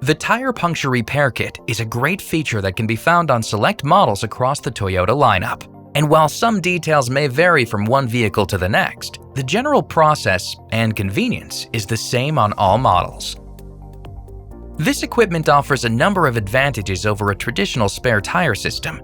The Tire Puncture Repair Kit is a great feature that can be found on select models across the Toyota lineup. And while some details may vary from one vehicle to the next, the general process and convenience is the same on all models. This equipment offers a number of advantages over a traditional spare tire system.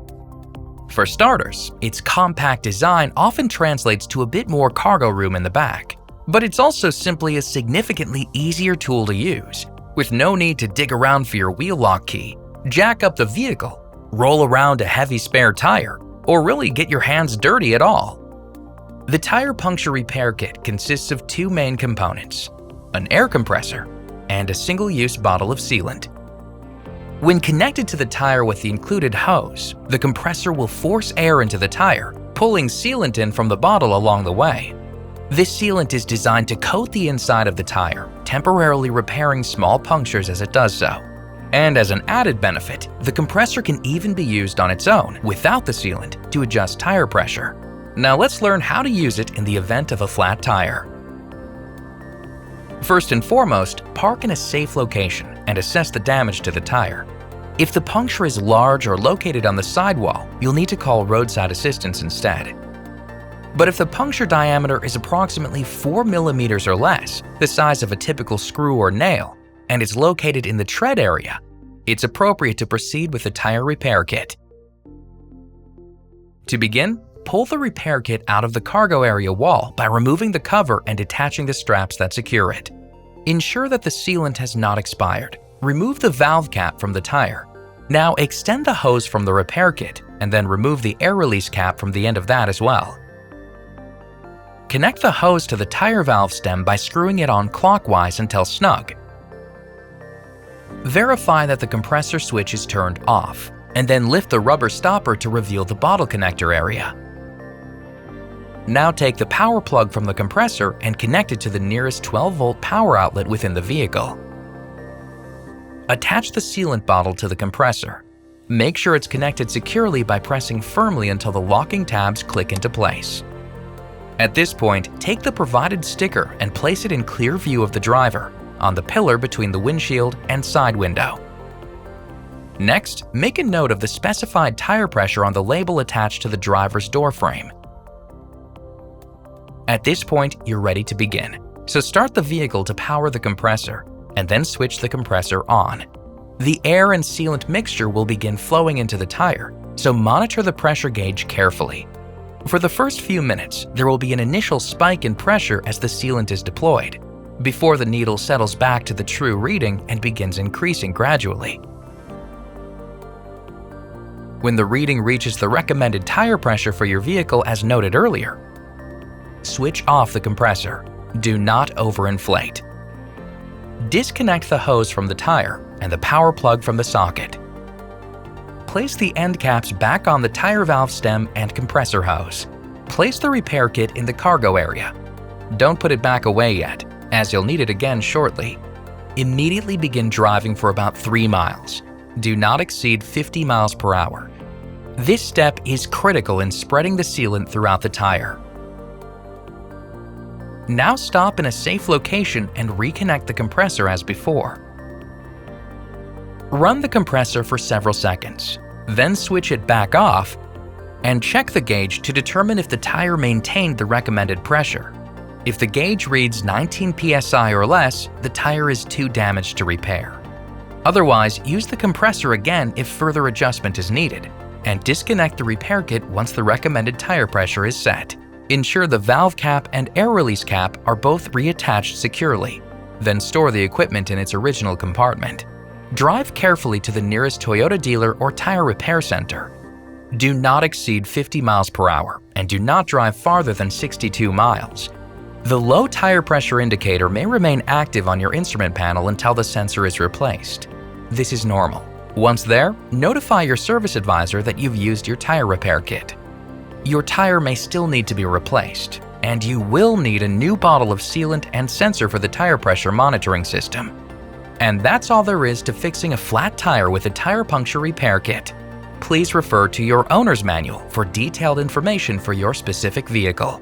For starters, its compact design often translates to a bit more cargo room in the back, but it's also simply a significantly easier tool to use, with no need to dig around for your wheel lock key, jack up the vehicle, roll around a heavy spare tire, or really get your hands dirty at all. The Tire Puncture Repair Kit consists of two main components, an air compressor and a single-use bottle of sealant. When connected to the tire with the included hose, the compressor will force air into the tire, pulling sealant in from the bottle along the way. This sealant is designed to coat the inside of the tire, temporarily repairing small punctures as it does so. And as an added benefit, the compressor can even be used on its own without the sealant to adjust tire pressure. Now let's learn how to use it in the event of a flat tire. First and foremost, park in a safe location and assess the damage to the tire. If the puncture is large or located on the sidewall, you'll need to call roadside assistance instead. But if the puncture diameter is approximately 4 millimeters or less, the size of a typical screw or nail, and is located in the tread area, it's appropriate to proceed with the tire repair kit. To begin, pull the repair kit out of the cargo area wall by removing the cover and detaching the straps that secure it. Ensure that the sealant has not expired. Remove the valve cap from the tire. Now extend the hose from the repair kit and then remove the air release cap from the end of that as well. Connect the hose to the tire valve stem by screwing it on clockwise until snug. Verify that the compressor switch is turned off, and then lift the rubber stopper to reveal the bottle connector area. Now take the power plug from the compressor and connect it to the nearest 12-volt power outlet within the vehicle. Attach the sealant bottle to the compressor. Make sure it's connected securely by pressing firmly until the locking tabs click into place. At this point, take the provided sticker and place it in clear view of the driver, on the pillar between the windshield and side window. Next, make a note of the specified tire pressure on the label attached to the driver's door frame. At this point, you're ready to begin. So start the vehicle to power the compressor, and then switch the compressor on. The air and sealant mixture will begin flowing into the tire, so monitor the pressure gauge carefully. For the first few minutes, there will be an initial spike in pressure as the sealant is deployed, before the needle settles back to the true reading and begins increasing gradually. When the reading reaches the recommended tire pressure for your vehicle as noted earlier, switch off the compressor. Do not overinflate. Disconnect the hose from the tire and the power plug from the socket. Place the end caps back on the tire valve stem and compressor hose. Place the repair kit in the cargo area. Don't put it back away yet, as you'll need it again shortly. Immediately begin driving for about 3 miles. Do not exceed 50 miles per hour. This step is critical in spreading the sealant throughout the tire. Now stop in a safe location and reconnect the compressor as before. Run the compressor for several seconds, then switch it back off and check the gauge to determine if the tire maintained the recommended pressure. If the gauge reads 19 psi or less, the tire is too damaged to repair. Otherwise, use the compressor again if further adjustment is needed, and disconnect the repair kit once the recommended tire pressure is set. Ensure the valve cap and air release cap are both reattached securely. Then store the equipment in its original compartment. Drive carefully to the nearest Toyota dealer or tire repair center. Do not exceed 50 miles per hour and do not drive farther than 62 miles. The low tire pressure indicator may remain active on your instrument panel until the sensor is replaced. This is normal. Once there, notify your service advisor that you've used your tire repair kit. Your tire may still need to be replaced, and you will need a new bottle of sealant and sensor for the tire pressure monitoring system. And that's all there is to fixing a flat tire with a tire puncture repair kit. Please refer to your owner's manual for detailed information for your specific vehicle.